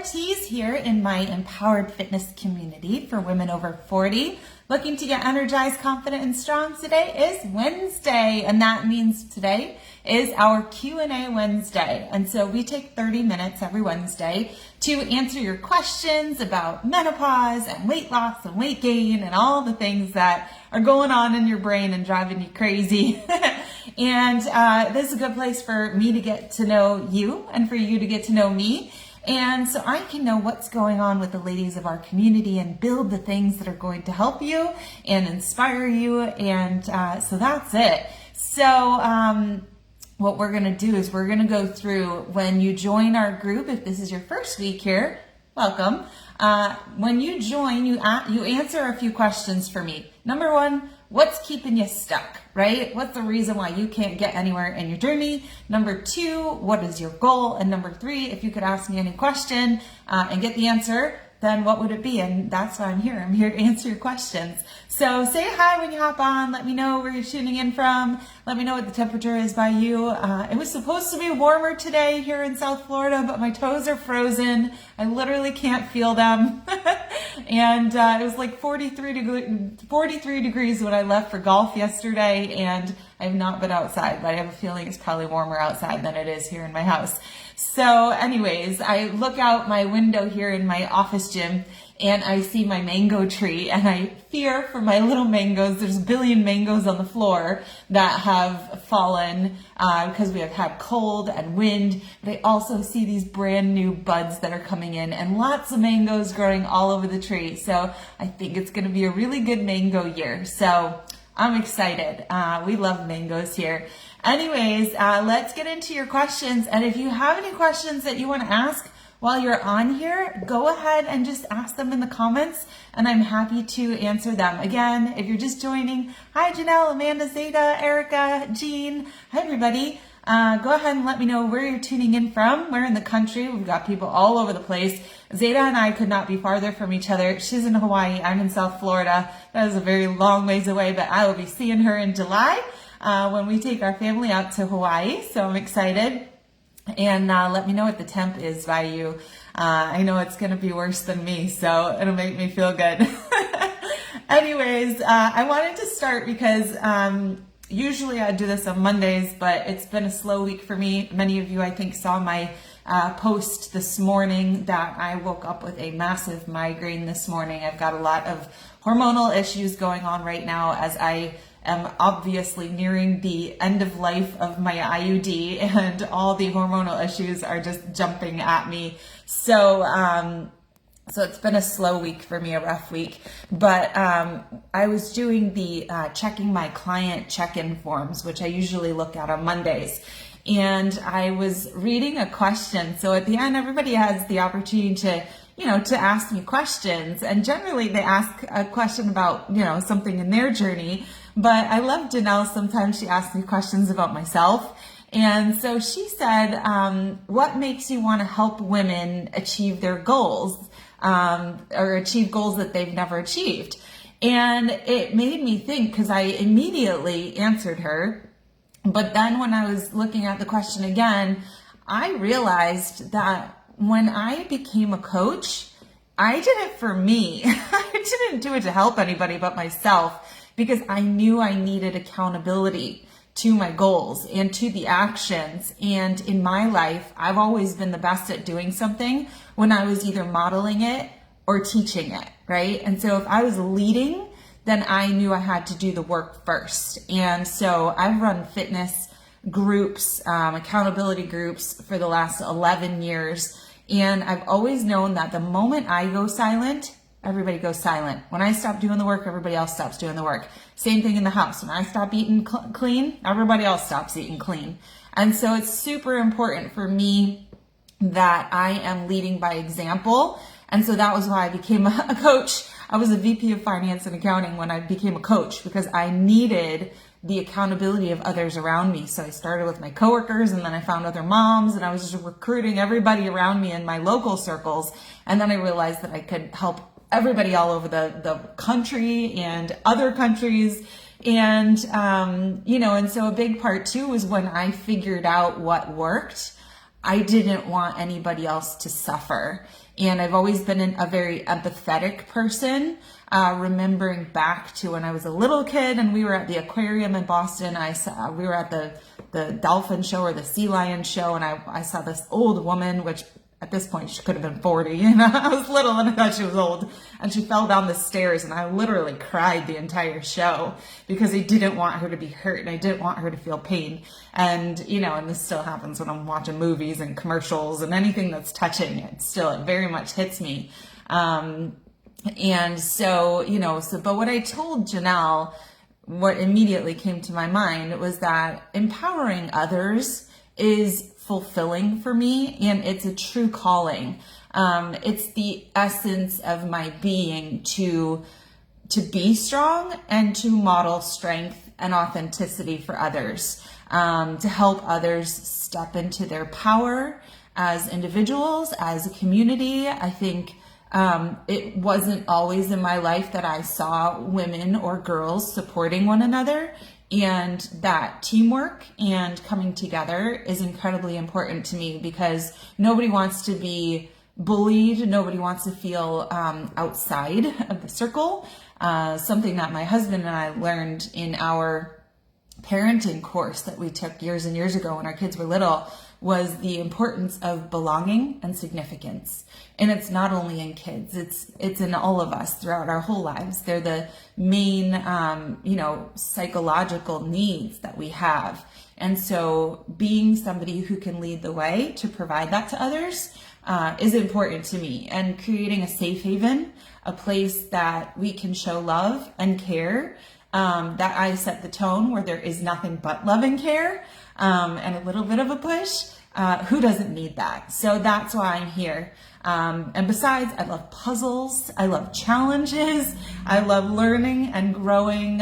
Ortiz here in my Empowered Fitness community for women over 40. Looking to get energized, confident, and strong. Today is Wednesday, and that means today is our Q&A Wednesday. And so we take 30 minutes every Wednesday to answer your questions about menopause and weight loss and weight gain and all the things that are going on in your brain and driving you crazy. And this is a good place for me to get to know you and for you to get to know me. And so I can know what's going on with the ladies of our community and build the things that are going to help you and inspire you. And so that's it. So what we're going to do is we're going to go through when you join our group. If this is your first week here, welcome. When you join, you answer a few questions for me. Number one, what's keeping you stuck, right? What's the reason why you can't get anywhere in your journey? Number two, what is your goal? And number three, if you could ask me any question and get the answer, then what would it be? And that's why I'm here. I'm here to answer your questions. So say hi when you hop on. Let me know where you're tuning in from. Let me know what the temperature is by you. It was supposed to be warmer today here in South Florida, but my toes are frozen. I literally can't feel them. And it was like 43 degrees when I left for golf yesterday, and I have not been outside, but I have a feeling it's probably warmer outside than it is here in my house. So anyways, I look out my window here in my office gym and I see my mango tree, and I fear for my little mangoes. There's a billion mangoes on the floor that have fallen because we have had cold and wind. But I also see these brand new buds that are coming in and lots of mangoes growing all over the tree. So I think it's going to be a really good mango year. So I'm excited. We love mangoes here. Anyways, let's get into your questions. And if you have any questions that you want to ask while you're on here, go ahead and just ask them in the comments, and I'm happy to answer them. Again, if you're just joining, hi Janelle, Amanda, Zeta, Erica, Jean, hi everybody. Go ahead and let me know where you're tuning in from. We're in the country. We've got people all over the place. Zeta and I could not be farther from each other. She's in Hawaii. I'm in South Florida. That is a very long ways away, but I will be seeing her in July when we take our family out to Hawaii. So I'm excited. And let me know what the temp is by you. I know it's going to be worse than me, so it'll make me feel good. Anyways, I wanted to start because usually I do this on Mondays, but it's been a slow week for me. Many of you, I think, saw my post this morning that I woke up with a massive migraine this morning. I've got a lot of hormonal issues going on right now as I am obviously nearing the end of life of my IUD, and all the hormonal issues are just jumping at me. So it's been a slow week for me, a rough week. But I was doing the checking my client check-in forms, which I usually look at on Mondays. And I was reading a question. So at the end, everybody has the opportunity to ask me questions. And generally they ask a question about, something in their journey. But I love Janelle. Sometimes she asks me questions about myself. And so she said, what makes you want to help women achieve their goals, or achieve goals that they've never achieved? And it made me think, because I immediately answered her. But then when I was looking at the question again, I realized that when I became a coach, I did it for me. I didn't do it to help anybody but myself, because I knew I needed accountability to my goals and to the actions. And in my life, I've always been the best at doing something when I was either modeling it or teaching it, right? And so if I was leading, then I knew I had to do the work first. And so I've run fitness groups, accountability groups for the last 11 years. And I've always known that the moment I go silent, everybody goes silent. When I stop doing the work, everybody else stops doing the work. Same thing in the house. When I stop eating clean, everybody else stops eating clean. And so it's super important for me that I am leading by example. And so that was why I became a coach. I was a VP of finance and accounting when I became a coach, because I needed the accountability of others around me. So I started with my coworkers, and then I found other moms, and I was just recruiting everybody around me in my local circles. And then I realized that I could help everybody all over the country and other countries. And, and so a big part too was when I figured out what worked, I didn't want anybody else to suffer. And I've always been a very empathetic person, remembering back to when I was a little kid and we were at the aquarium in Boston. We were at the dolphin show or the sea lion show, and I saw this old woman, which at this point she could have been 40, I was little and I thought she was old, and she fell down the stairs, and I literally cried the entire show because I didn't want her to be hurt and I didn't want her to feel pain. And and this still happens when I'm watching movies and commercials and anything that's touching, it very much hits me. And so but what I told Janelle, what immediately came to my mind was that empowering others is fulfilling for me, and it's a true calling. It's the essence of my being to be strong and to model strength and authenticity for others, to help others step into their power as individuals, as a community. I think it wasn't always in my life that I saw women or girls supporting one another, and that teamwork and coming together is incredibly important to me because nobody wants to be bullied. Nobody wants to feel outside of the circle. Something that my husband and I learned in our parenting course that we took years and years ago when our kids were little was the importance of belonging and significance. And it's not only in kids, it's in all of us throughout our whole lives. They're the main, psychological needs that we have. And so being somebody who can lead the way to provide that to others is important to me, and creating a safe haven, a place that we can show love and care, that I set the tone where there is nothing but love and care, and a little bit of a push. Who doesn't need that? So that's why I'm here. And besides, I love puzzles. I love challenges. I love learning and growing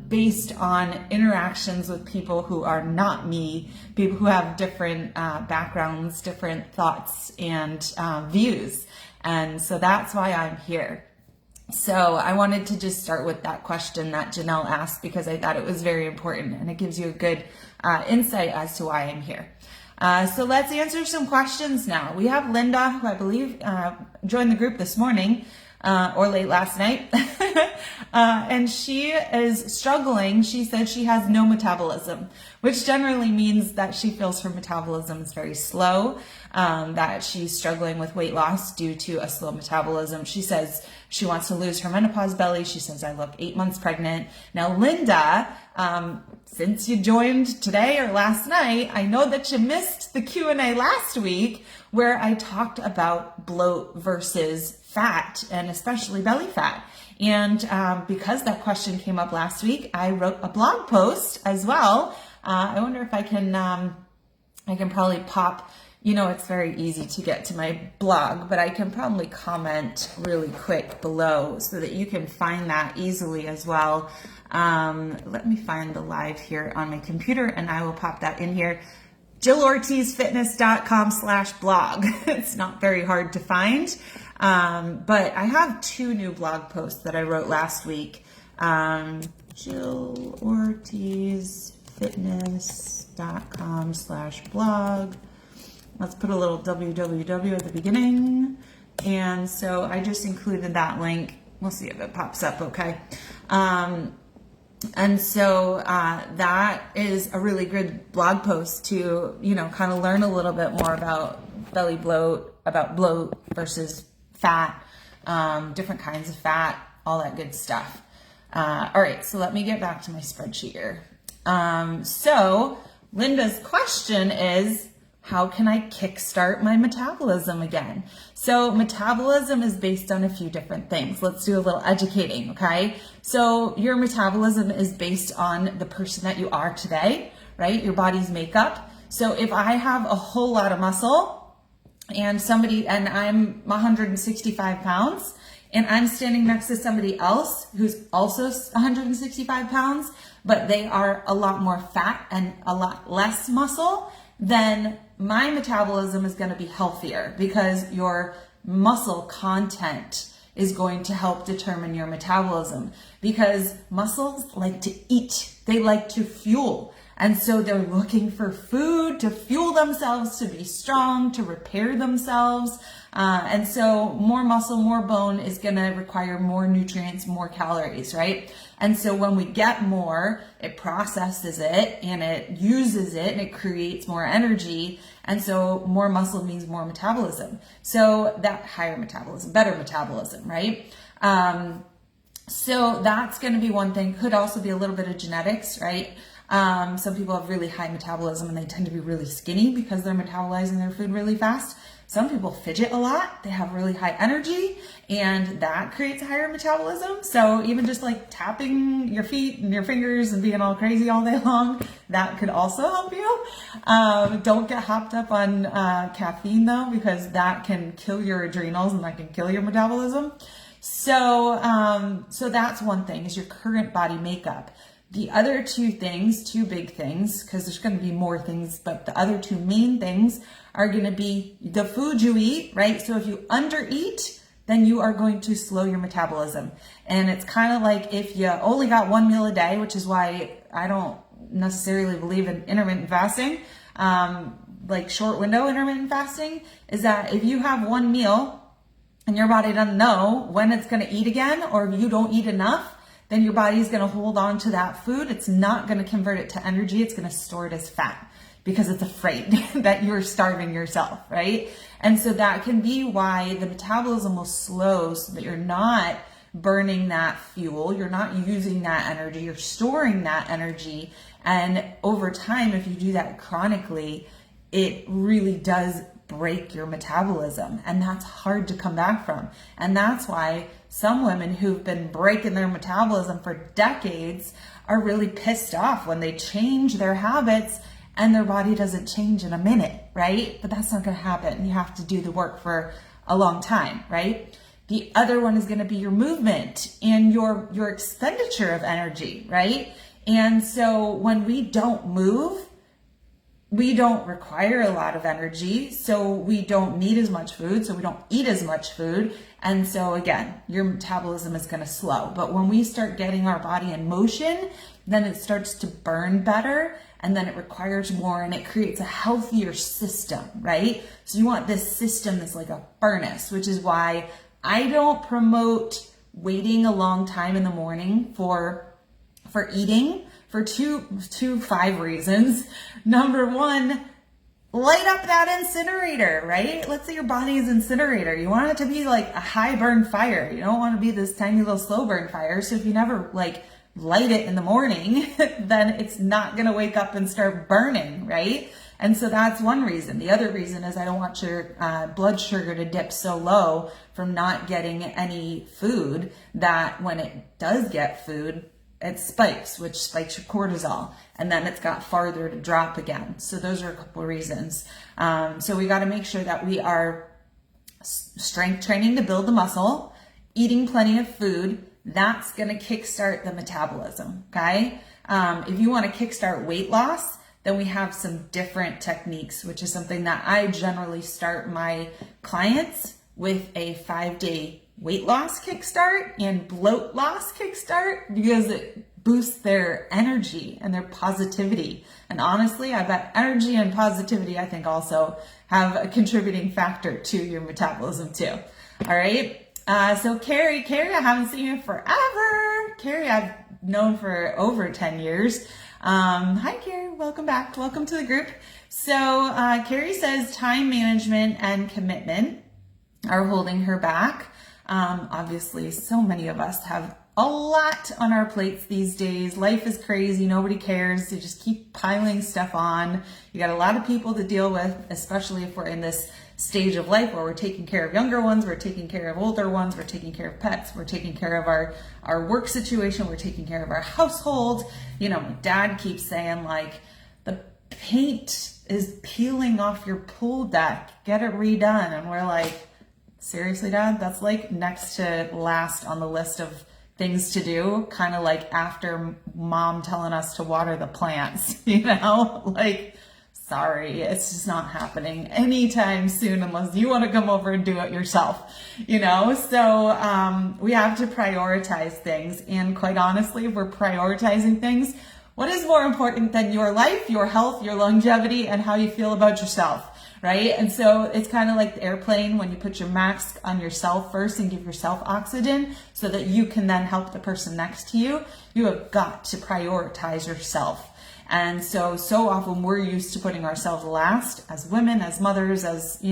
based on interactions with people who are not me, people who have different backgrounds, different thoughts and views. And so that's why I'm here. So I wanted to just start with that question that Janelle asked because I thought it was very important, and it gives you a good insight as to why I'm here. So let's answer some questions now. We have Linda, who I believe joined the group this morning or late last night, and she is struggling. She said she has no metabolism, which generally means that she feels her metabolism is very slow, that she's struggling with weight loss due to a slow metabolism. She says she wants to lose her menopause belly. She says, I look 8 months pregnant. Now, Linda, since you joined today or last night, I know that you missed the Q&A last week where I talked about bloat versus fat, and especially belly fat. And because that question came up last week, I wrote a blog post as well. I wonder if I can probably pop, it's very easy to get to my blog, but I can probably comment really quick below so that you can find that easily as well. Let me find the live here on my computer and I will pop that in here. JillOrtizFitness.com/blog. It's not very hard to find. But I have 2 new blog posts that I wrote last week. JillOrtizFitness.com/blog. Let's put a little www at the beginning. And so I just included that link. We'll see if it pops up, okay? And so that is a really good blog post to, kind of learn a little bit more about belly bloat, about bloat versus fat, different kinds of fat, all that good stuff. All right, so let me get back to my spreadsheet here. So Linda's question is, how can I kickstart my metabolism again? So metabolism is based on a few different things. Let's do a little educating, okay? So your metabolism is based on the person that you are today, right? Your body's makeup. So if I have a whole lot of muscle and I'm 165 pounds and I'm standing next to somebody else who's also 165 pounds, but they are a lot more fat and a lot less muscle, then my metabolism is going to be healthier because your muscle content is going to help determine your metabolism, because muscles like to eat. They like to fuel. And so they're looking for food to fuel themselves, to be strong, to repair themselves. And so more muscle, more bone is going to require more nutrients, more calories, right? And so when we get more, it processes it and it uses it and it creates more energy. And so more muscle means more metabolism. So that higher metabolism, better metabolism, right? So that's going to be one thing. Could also be a little bit of genetics, right? Some people have really high metabolism and they tend to be really skinny because they're metabolizing their food really fast. Some people fidget a lot. They have really high energy and that creates a higher metabolism. So even just like tapping your feet and your fingers and being all crazy all day long, that could also help you. Don't get hopped up on caffeine though, because that can kill your adrenals and that can kill your metabolism. So that's one thing, is your current body makeup. The other two things, two big things, because there's going to be more things, but the other two main things are going to be the food you eat, right? So if you undereat, then you are going to slow your metabolism. And it's kind of like if you only got one meal a day, which is why I don't necessarily believe in intermittent fasting, like short window intermittent fasting, is that if you have one meal and your body doesn't know when it's going to eat again, or if you don't eat enough, then your body is going to hold on to that food. It's not going to convert it to energy. It's going to store it as fat because it's afraid that you're starving yourself, right? And so that can be why the metabolism will slow, so that you're not burning that fuel. You're not using that energy. You're storing that energy. And over time, if you do that chronically, it really does break your metabolism, and that's hard to come back from. And that's why some women who've been breaking their metabolism for decades are really pissed off when they change their habits and their body doesn't change in a minute, right? But that's not going to happen. You have to do the work for a long time, right? The other one is going to be your movement and your expenditure of energy, right? And so when we don't move, we don't require a lot of energy, so we don't need as much food, so we don't eat as much food. And so again, your metabolism is going to slow. But when we start getting our body in motion, then it starts to burn better, and then it requires more, and it creates a healthier system, right? So you want this system that's like a furnace, which is why I don't promote waiting a long time in the morning for eating, for five reasons. Number one, light up that incinerator, right? Let's say your body is incinerator. You want it to be like a high burn fire. You don't want to be this tiny little slow burn fire. So if you never like light it in the morning, then it's not going to wake up and start burning, right? And so that's one reason. The other reason is I don't want your blood sugar to dip so low from not getting any food that when it does get food, it spikes, which spikes your cortisol, and then it's got farther to drop again. So those are a couple of reasons. So we got to make sure that we are strength training to build the muscle, eating plenty of food. That's going to kickstart the metabolism. Okay. If you want to kickstart weight loss, then we have some different techniques, which is something that I generally start my clients with: a 5-day weight loss kickstart and bloat loss kickstart, because it boosts their energy and their positivity. And honestly, I bet energy and positivity, I think, also have a contributing factor to your metabolism too. All right. So Carrie, I haven't seen you forever. Carrie, I've known for over 10 years. Hi, Carrie. Welcome back. Welcome to the group. So Carrie says time management and commitment are holding her back. Obviously, so many of us have a lot on our plates these days. Life is crazy. Nobody cares. They just keep piling stuff on. You got a lot of people to deal with, especially if we're in this stage of life where we're taking care of younger ones, we're taking care of older ones, we're taking care of pets, we're taking care of our work situation, we're taking care of our household. You know, my dad keeps saying, like, the paint is peeling off your pool deck. Get it redone. And we're like, seriously, Dad? That's like next to last on the list of things to do, kind of like after Mom telling us to water the plants, you know? Like, sorry, it's just not happening anytime soon unless you want to come over and do it yourself, you know? So we have to prioritize things. And quite honestly, if we're prioritizing things, What is more important than your life, your health, your longevity, and how you feel about yourself, right? And so it's kind of like the airplane when you put your mask on yourself first and give yourself oxygen so that you can then help the person next to you. You have got to prioritize yourself. And so often we're used to putting ourselves last as women, as mothers, as,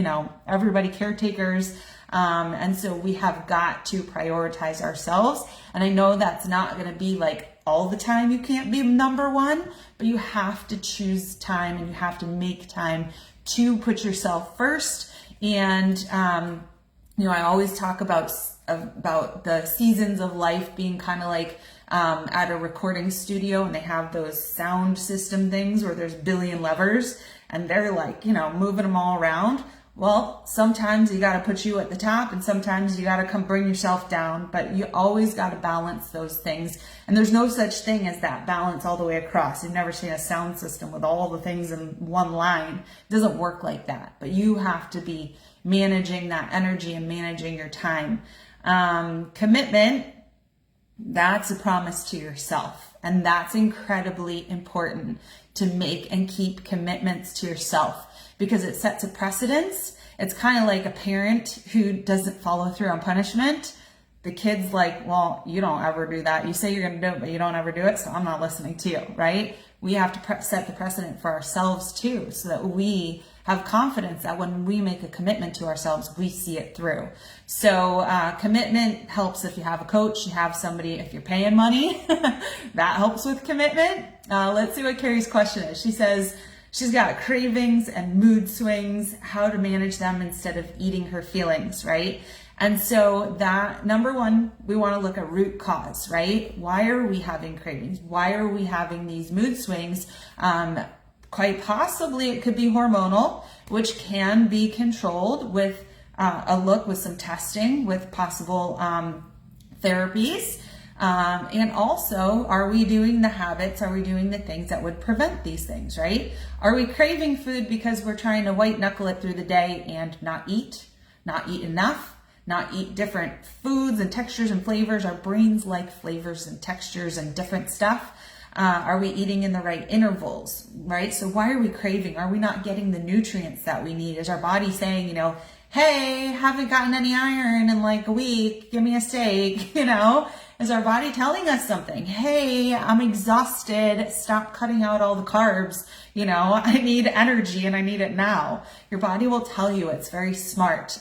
everybody, caretakers. And so we have got to prioritize ourselves. And I know that's not going to be like all the time. You can't be number one, but you have to choose time and you have to make time to put yourself first. And, I always talk about the seasons of life being kind of like, at a recording studio, and they have those sound system things where there's a billion levers and they're like, moving them all around. Well, sometimes you got to put you at the top and sometimes you got to come bring yourself down, but you always got to balance those things. And there's no such thing as that balance all the way across. You've never seen a sound system with all the things in one line. It doesn't work like that, but you have to be managing that energy and managing your time. Commitment, that's a promise to yourself. And that's incredibly important to make and keep commitments to yourself, because it sets a precedence. It's kind of like a parent who doesn't follow through on punishment. The kid's like, well, you don't ever do that. You say you're going to do it, but you don't ever do it, so I'm not listening to you, right? We have to set the precedent for ourselves too, so that we have confidence that when we make a commitment to ourselves, we see it through. So commitment helps if you have a coach, you have somebody, if you're paying money, that helps with commitment. Let's see what Carrie's question is. She says, she's got cravings and mood swings, how to manage them instead of eating her feelings, right? And so that, number one, we want to look at root cause, right? Why are we having cravings? Why are we having these mood swings? Quite possibly it could be hormonal, which can be controlled with a look with some testing, with possible therapies. And also, are we doing the habits? Are we doing the things that would prevent these things, right? Are we craving food because we're trying to white knuckle it through the day and not eat enough, not eat different foods and textures and flavors? Our brains like flavors and textures and different stuff. Are we eating in the right intervals, right? So why are we craving? Are we not getting the nutrients that we need? Is our body saying, hey, haven't gotten any iron in like a week, give me a steak, Is our body telling us something? Hey, I'm exhausted, stop cutting out all the carbs, I need energy and I need it now. Your body will tell you. It's very smart.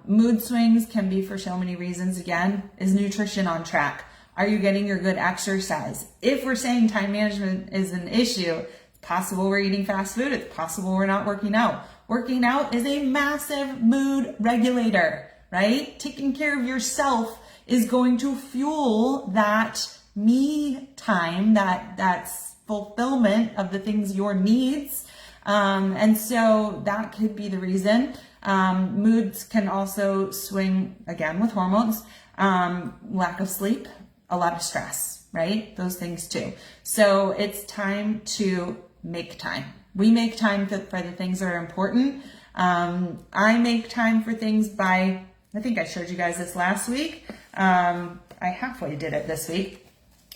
Mood swings can be for so many reasons. Again, is nutrition on track? Are you getting your good exercise? If we're saying time management is an issue, it's possible we're eating fast food. It's possible we're not working out. Working out is a massive mood regulator, right? Taking care of yourself is going to fuel that me time, that's fulfillment of the things, your needs. And so that could be the reason. Moods can also swing, again, with hormones, lack of sleep, a lot of stress, right? Those things too. So it's time to make time. We make time for the things that are important. I make time for things by, I think I showed you guys this last week. I halfway did it this week.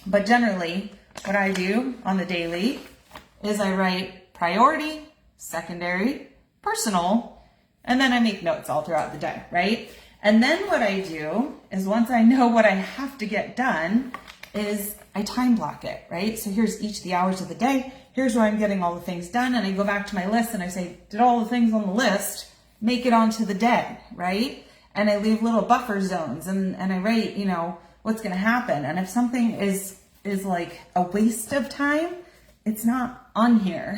But generally, what I do on the daily is I write priority, secondary, personal, and then I make notes all throughout the day, right? And then what I do is once I know what I have to get done is I time block it, right? So here's each of the hours of the day. Here's where I'm getting all the things done. And I go back to my list and I say, did all the things on the list make it onto the day, right? And I leave little buffer zones and I write, what's going to happen. And if something is like a waste of time, it's not on here.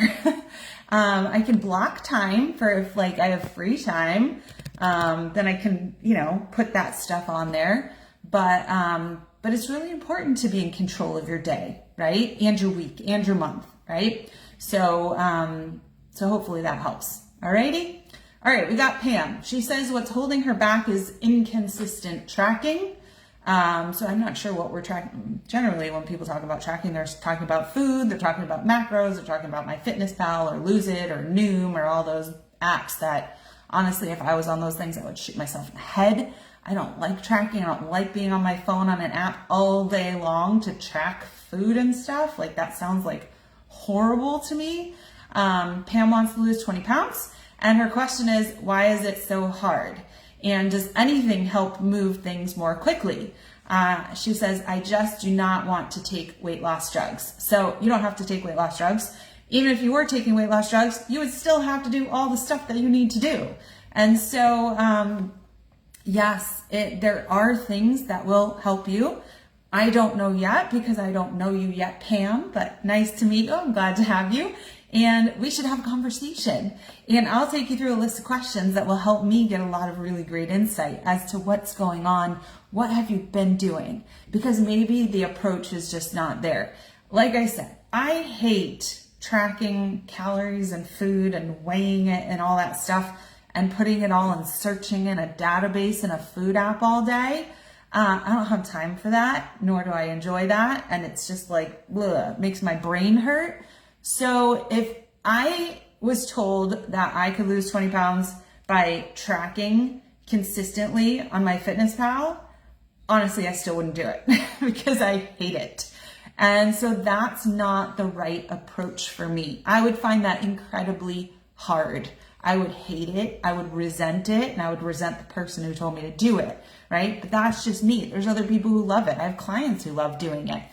I can block time for if like I have free time, then I can, put that stuff on there. But it's really important to be in control of your day, right? And your week and your month, right? So hopefully that helps. Alrighty. All right. We got Pam. She says what's holding her back is inconsistent tracking. So I'm not sure what we're tracking. Generally, when people talk about tracking, they're talking about food, they're talking about macros, they're talking about MyFitnessPal or Lose It or Noom or all those apps that honestly, if I was on those things, I would shoot myself in the head. I don't like tracking. I don't like being on my phone on an app all day long to track food and stuff. Like that sounds like horrible to me. Pam wants to lose 20 pounds. And her question is, why is it so hard? And does anything help move things more quickly? She says, I just do not want to take weight loss drugs. So you don't have to take weight loss drugs. Even if you were taking weight loss drugs, you would still have to do all the stuff that you need to do. And so, yes, there are things that will help you. I don't know yet because I don't know you yet, Pam, but nice to meet you. I'm glad to have you. And we should have a conversation. And I'll take you through a list of questions that will help me get a lot of really great insight as to what's going on. What have you been doing? Because maybe the approach is just not there. Like I said, I hate tracking calories and food and weighing it and all that stuff and putting it all and searching in a database in a food app all day. I don't have time for that, nor do I enjoy that. And it's just like, ugh, makes my brain hurt. So if I was told that I could lose 20 pounds by tracking consistently on MyFitnessPal, honestly, I still wouldn't do it because I hate it. And so that's not the right approach for me. I would find that incredibly hard. I would hate it. I would resent it. And I would resent the person who told me to do it, right? But that's just me. There's other people who love it. I have clients who love doing it.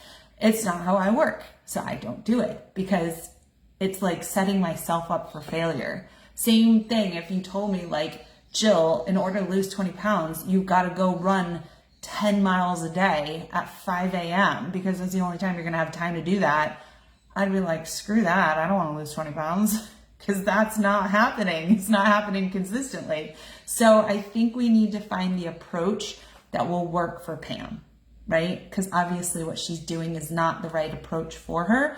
It's not how I work. So I don't do it because it's like setting myself up for failure. Same thing if you told me like, Jill, in order to lose 20 pounds, you've got to go run 10 miles a day at 5 a.m. because that's the only time you're going to have time to do that. I'd be like, screw that. I don't want to lose 20 pounds because that's not happening. It's not happening consistently. So I think we need to find the approach that will work for Pam, right? Because obviously what she's doing is not the right approach for her.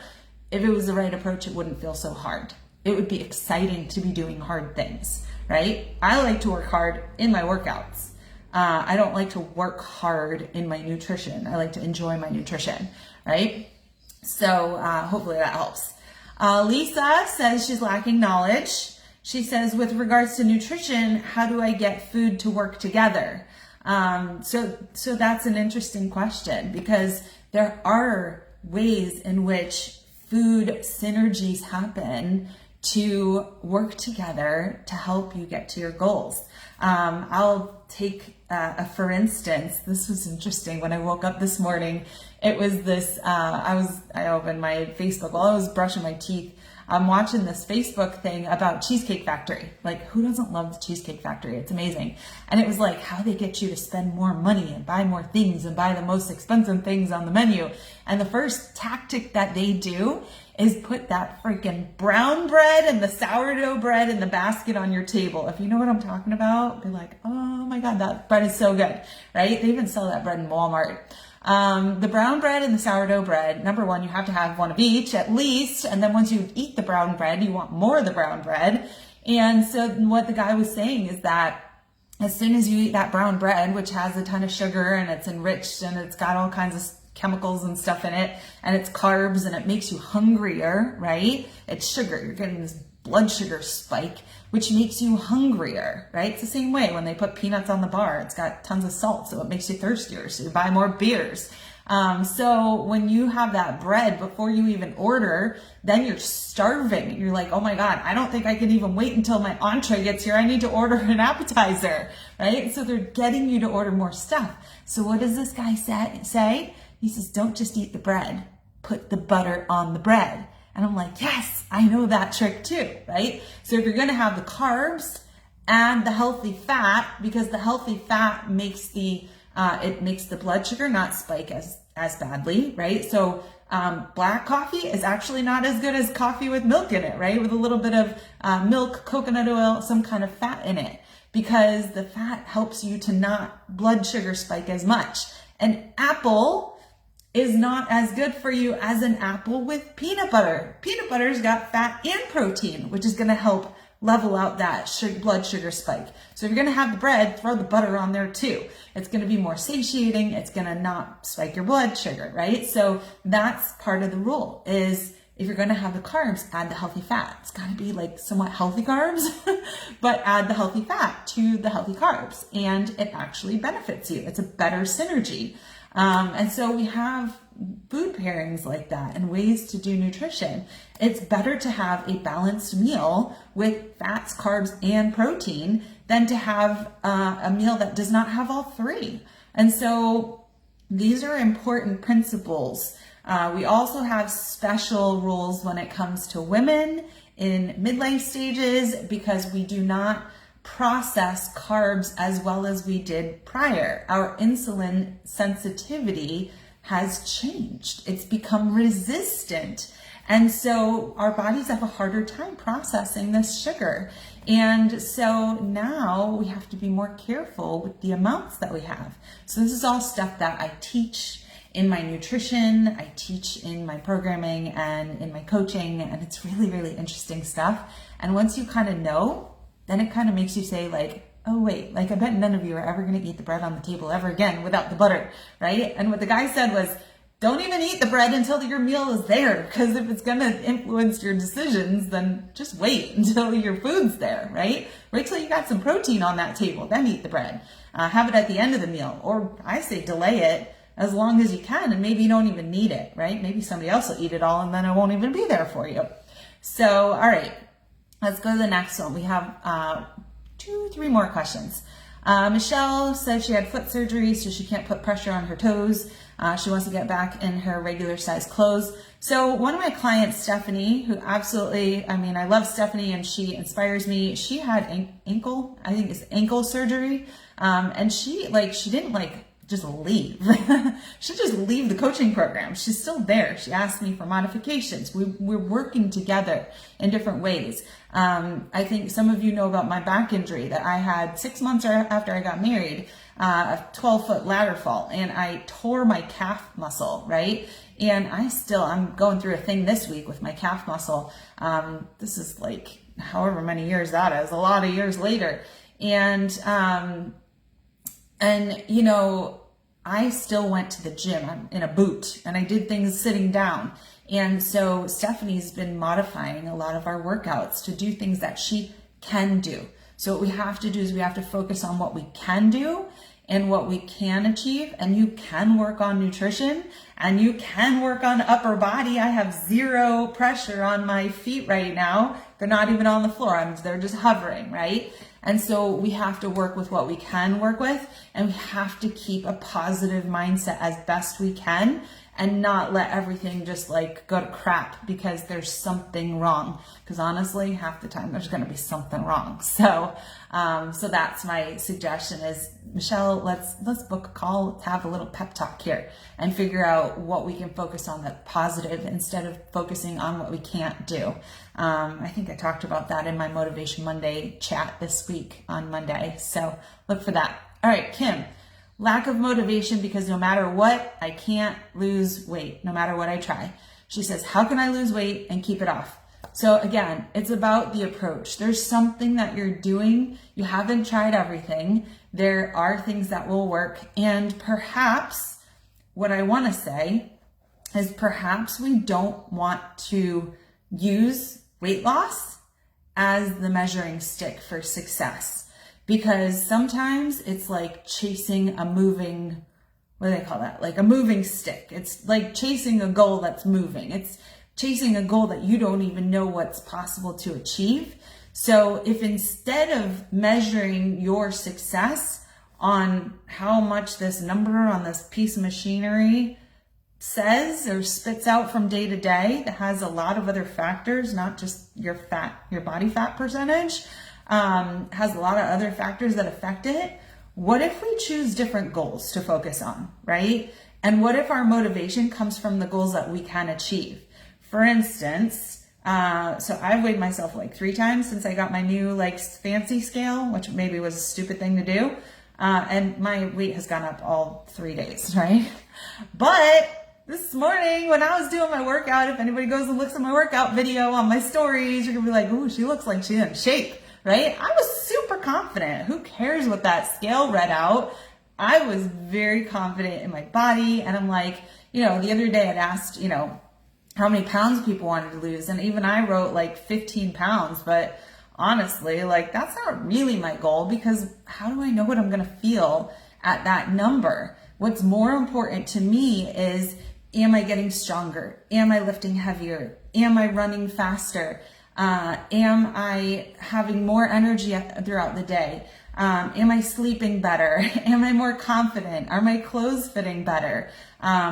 If it was the right approach, it wouldn't feel so hard. It would be exciting to be doing hard things, right? I like to work hard in my workouts. I don't like to work hard in my nutrition. I like to enjoy my nutrition, right? So hopefully that helps. Lisa says she's lacking knowledge. She says, with regards to nutrition, how do I get food to work together? So that's an interesting question because there are ways in which food synergies happen to work together to help you get to your goals. I'll take for instance, this was interesting. When I woke up this morning, it was this, I opened my Facebook while I was brushing my teeth. I'm watching this Facebook thing about Cheesecake Factory. Like, who doesn't love the Cheesecake Factory? It's amazing. And it was like how they get you to spend more money and buy more things and buy the most expensive things on the menu. And the first tactic that they do is put that freaking brown bread and the sourdough bread in the basket on your table. If you know what I'm talking about, be like, oh my God, that bread is so good, right? They even sell that bread in Walmart. The brown bread and the sourdough bread, number one, you have to have one of each at least. And then once you eat the brown bread, you want more of the brown bread. And so what the guy was saying is that as soon as you eat that brown bread, which has a ton of sugar and it's enriched and it's got all kinds of chemicals and stuff in it, and it's carbs and it makes you hungrier, right? It's sugar. You're getting this blood sugar spike, which makes you hungrier, right? It's the same way when they put peanuts on the bar. It's got tons of salt, so it makes you thirstier. So you buy more beers. So when you have that bread before you even order, then you're starving. You're like, oh my God, I don't think I can even wait until my entree gets here. I need to order an appetizer, right? So they're getting you to order more stuff. So what does this guy say? He says, don't just eat the bread, put the butter on the bread. And I'm like, yes, I know that trick too, right? So if you're going to have the carbs, add the healthy fat, because the healthy fat makes the blood sugar not spike as badly, right? So black coffee is actually not as good as coffee with milk in it, right? With a little bit of milk, coconut oil, some kind of fat in it, because the fat helps you to not blood sugar spike as much. An apple is not as good for you as an apple with peanut butter. Peanut butter's got fat and protein, which is going to help level out that blood sugar spike. So if you're going to have the bread, throw the butter on there too. It's going to be more satiating. It's going to not spike your blood sugar, right? So that's part of the rule is if you're going to have the carbs, add the healthy fat. It's got to be like somewhat healthy carbs, but add the healthy fat to the healthy carbs and it actually benefits you. It's a better synergy. And so we have food pairings like that and ways to do nutrition. It's better to have a balanced meal with fats, carbs, and protein than to have a meal that does not have all three. And so these are important principles. We also have special rules when it comes to women in midlife stages because we do not process carbs as well as we did prior. Our insulin sensitivity has changed. It's become resistant. And so our bodies have a harder time processing this sugar. And so now we have to be more careful with the amounts that we have. So this is all stuff that I teach in my nutrition, I teach in my programming and in my coaching, and it's really, really interesting stuff. And once you kind of know, then it kind of makes you say like, oh wait, like I bet none of you are ever going to eat the bread on the table ever again without the butter, right? And what the guy said was, don't even eat the bread until your meal is there, because if it's going to influence your decisions, then just wait until your food's there, right? Wait till you got some protein on that table, then eat the bread. Have it at the end of the meal, or I say delay it as long as you can, and maybe you don't even need it, right? Maybe somebody else will eat it all and then it won't even be there for you. So, all right, let's go to the next one. We have 3 more questions. Michelle said she had foot surgery, so she can't put pressure on her toes. She wants to get back in her regular size clothes. So one of my clients, Stephanie, who absolutely, I love Stephanie and she inspires me. She had ankle surgery. And she didn't just leave. She just leave the coaching program. She's still there. She asked me for modifications. We're working together in different ways. I think some of you know about my back injury that I had 6 months after I got married, a 12-foot ladder fall, and I tore my calf muscle, right? And I'm going through a thing this week with my calf muscle. This is like however many years that is, a lot of years later. And I still went to the gym. I'm in a boot and I did things sitting down. And so Stephanie's been modifying a lot of our workouts to do things that she can do. So what we have to do is we have to focus on what we can do and what we can achieve. And you can work on nutrition and you can work on upper body. I have 0 pressure on my feet right now. They're not even on the floor. They're just hovering, right? And so we have to work with what we can work with, and we have to keep a positive mindset as best we can and not let everything just go to crap because there's something wrong. Because honestly, half the time there's going to be something wrong. So that's my suggestion is, Michelle, let's book a call, let's have a little pep talk here and figure out what we can focus on that's positive instead of focusing on what we can't do. I think I talked about that in my Motivation Monday chat this week on Monday. So look for that. All right, Kim. Lack of motivation because no matter what, I can't lose weight, no matter what I try. She says, how can I lose weight and keep it off? So again, it's about the approach. There's something that you're doing. You haven't tried everything. There are things that will work. And perhaps what I want to say is perhaps we don't want to use weight loss as the measuring stick for success. Because sometimes it's like chasing a moving, what do they call that? Like a moving stick. It's like chasing a goal that's moving. It's chasing a goal that you don't even know what's possible to achieve. So if instead of measuring your success on how much this number on this piece of machinery says or spits out from day to day, that has a lot of other factors, not just your body fat percentage, has a lot of other factors that affect it. What if we choose different goals to focus on, right? And what if our motivation comes from the goals that we can achieve? For instance, so I've weighed myself 3 times since I got my new fancy scale, which maybe was a stupid thing to do. And my weight has gone up all 3 days, right? But this morning when I was doing my workout, if anybody goes and looks at my workout video on my stories, you're gonna be like, ooh, she looks like she's in shape. Right? I was super confident. Who cares what that scale read out? I was very confident in my body. And I'm like, the other day I'd asked, how many pounds people wanted to lose. And even I wrote 15 pounds. But honestly, that's not really my goal because how do I know what I'm going to feel at that number? What's more important to me is, am I getting stronger? Am I lifting heavier? Am I running faster? Am I having more energy throughout the day? Am I sleeping better? Am I more confident? Are my clothes fitting better?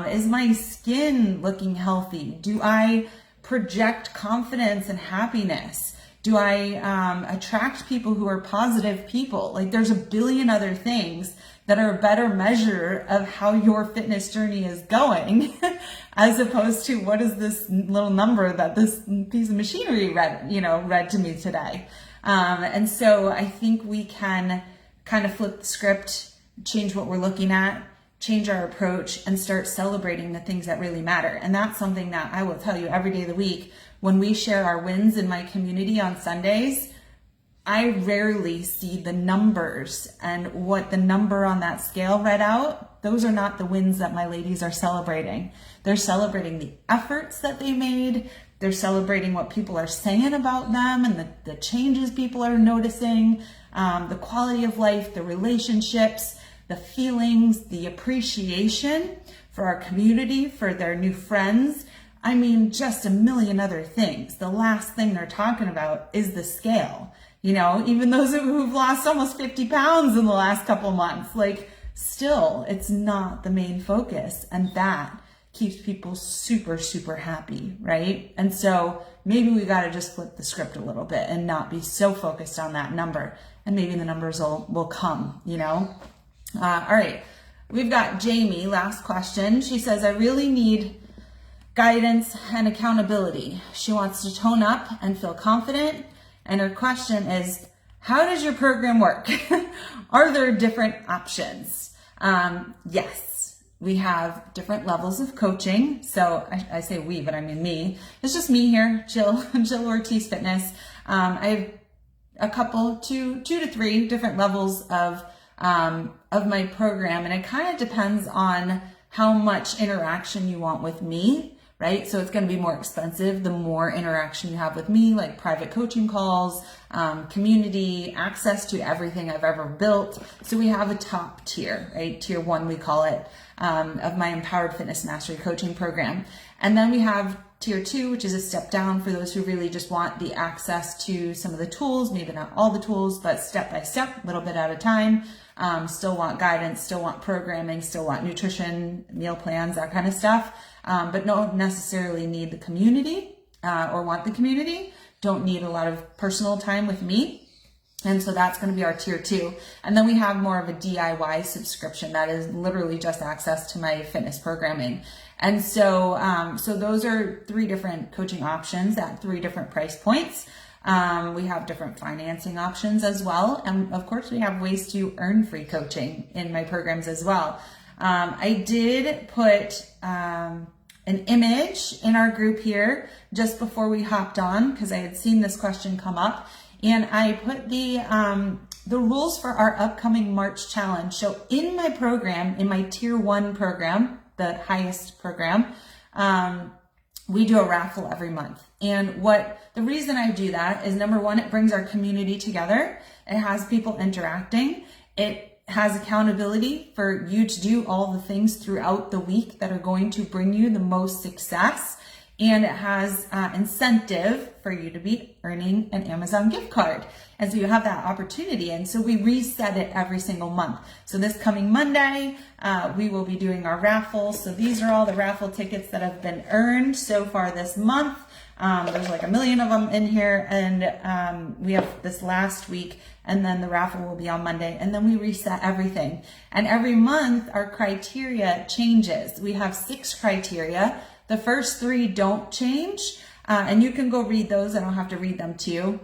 Is my skin looking healthy? Do I project confidence and happiness? Do I attract people who are positive people? Like, there's a billion other things that are a better measure of how your fitness journey is going, as opposed to what is this little number that this piece of machinery read to me today. And so I think we can kind of flip the script, change what we're looking at, change our approach, and start celebrating the things that really matter. And that's something that I will tell you every day of the week. When we share our wins in my community on Sundays, I rarely see the numbers and what the number on that scale read out. Those are not the wins that my ladies are celebrating. They're celebrating the efforts that they made. They're celebrating what people are saying about them and the changes people are noticing, the quality of life, the relationships, the feelings, the appreciation for our community, for their new friends. I mean, just a million other things. The last thing they're talking about is the scale. Even those who've lost almost 50 pounds in the last couple months, like, still, it's not the main focus. And that keeps people super, super happy, right? And so maybe we got to just flip the script a little bit and not be so focused on that number. And maybe the numbers will come, All right. We've got Jamie, last question. She says, I really need guidance and accountability. She wants to tone up and feel confident. And her question is, how does your program work? Are there different options? Yes, we have different levels of coaching. So I say we, but I mean me. It's just me here, Jill Ortiz Fitness. I have a couple, two to three different levels of my program. And it kind of depends on how much interaction you want with me. Right? So it's going to be more expensive the more interaction you have with me, like private coaching calls, community, access to everything I've ever built. So we have a top tier, right? Tier 1, we call it, of my Empowered Fitness Mastery coaching program. And then we have tier 2, which is a step down for those who really just want the access to some of the tools, maybe not all the tools, but step by step, a little bit at a time. Still want guidance, still want programming, still want nutrition, meal plans, that kind of stuff. But don't necessarily need the community or want the community, don't need a lot of personal time with me. And so that's going to be our tier 2. And then we have more of a DIY subscription that is literally just access to my fitness programming. And so, so those are 3 different coaching options at 3 different price points. We have different financing options as well. And of course we have ways to earn free coaching in my programs as well. I did put, an image in our group here just before we hopped on because I had seen this question come up, and I put the rules for our upcoming March challenge. So in my program, in my tier 1 program, the highest program, we do a raffle every month. And the reason I do that is, number 1, it brings our community together. It has people interacting. It has accountability for you to do all the things throughout the week that are going to bring you the most success. And it has incentive for you to be earning an Amazon gift card. And so you have that opportunity. And so we reset it every single month. So this coming Monday, we will be doing our raffle. So these are all the raffle tickets that have been earned so far this month. There's like a million of them in here, and we have this last week, and then the raffle will be on Monday, and then we reset everything. And every month our criteria changes. We have 6 criteria. The first 3 don't change, and you can go read those. I don't have to read them to you.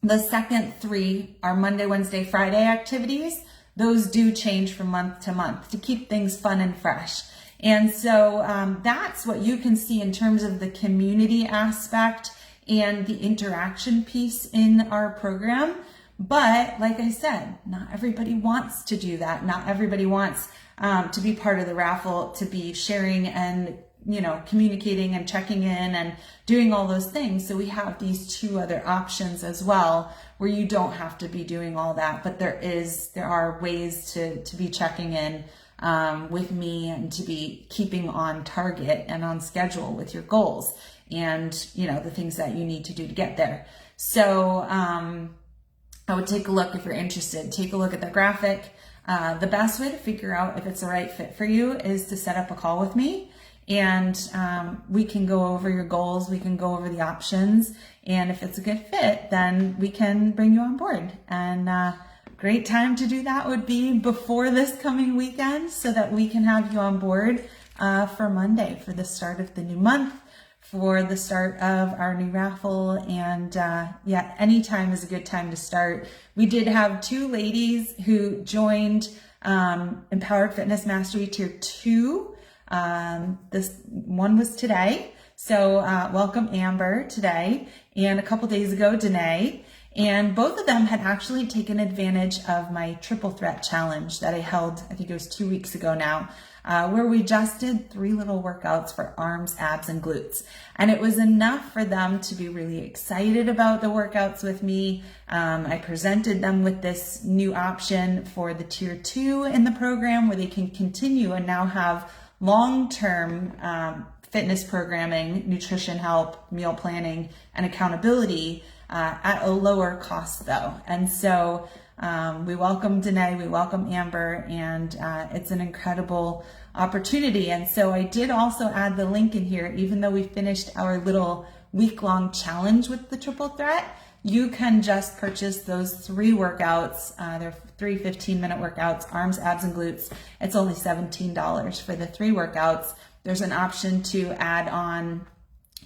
The second 3 are Monday, Wednesday, Friday activities. Those do change from month to month to keep things fun and fresh. And so that's what you can see in terms of the community aspect and the interaction piece in our program. But like I said, not everybody wants to do that. Not everybody wants to be part of the raffle, to be sharing and communicating and checking in and doing all those things. So we have these 2 other options as well, where you don't have to be doing all that, but there are ways to be checking in with me and to be keeping on target and on schedule with your goals and, the things that you need to do to get there. So I would take a look if you're interested. Take a look at the graphic. The best way to figure out if it's the right fit for you is to set up a call with me, and we can go over your goals. We can go over the options, and if it's a good fit, then we can bring you on board. And great time to do that would be before this coming weekend, so that we can have you on board for Monday, for the start of the new month, for the start of our new raffle. And anytime is a good time to start. We did have 2 ladies who joined Empowered Fitness Mastery Tier 2. This one was today. So welcome Amber today, and a couple days ago, Danae. And both of them had actually taken advantage of my Triplethreat challenge that I held, I think it was 2 weeks ago now, where we just did 3 little workouts for arms, abs, and glutes. And it was enough for them to be really excited about the workouts with me. I presented them with this new option for the Tier 2 in the program, where they can continue and now have long-term fitness programming, nutrition help, meal planning, and accountability at a lower cost though. And so we welcome Danae, we welcome Amber, and it's an incredible opportunity. And so I did also add the link in here. Even though we finished our little week-long challenge with the Triplethreat, you can just purchase those 3 workouts. They're 3 15-minute workouts, arms, abs, and glutes. It's only $17 for the 3 workouts. There's an option to add on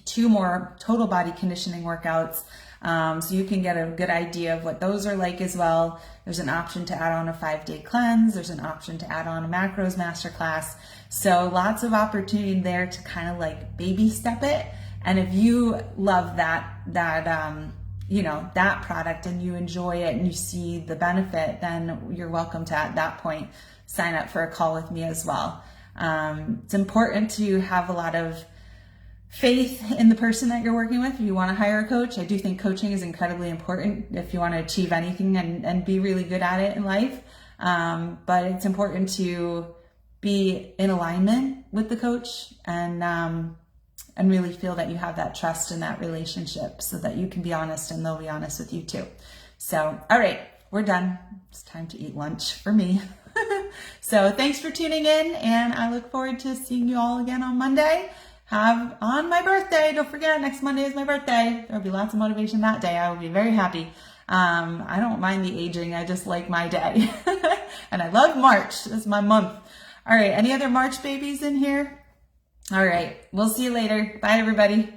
2 more total body conditioning workouts. So you can get a good idea of what those are like as well. There's an option to add on a 5-day cleanse. There's an option to add on a macros masterclass. So lots of opportunity there to kind of like baby step it. And if you love that product and you enjoy it and you see the benefit, then you're welcome to, at that point, sign up for a call with me as well. It's important to have a lot of faith in the person that you're working with. If you want to hire a coach, I do think coaching is incredibly important if you want to achieve anything and be really good at it in life. But it's important to be in alignment with the coach and really feel that you have that trust in that relationship, so that you can be honest and they'll be honest with you too. So, all right, we're done. It's time to eat lunch for me. So thanks for tuning in, and I look forward to seeing you all again on Monday. On my birthday, don't forget, next Monday is my birthday. There'll be lots of motivation that day. I will be very happy. I don't mind the aging. I just like my day. And I love March. It's my month. All right. Any other March babies in here? All right. We'll see you later. Bye, everybody.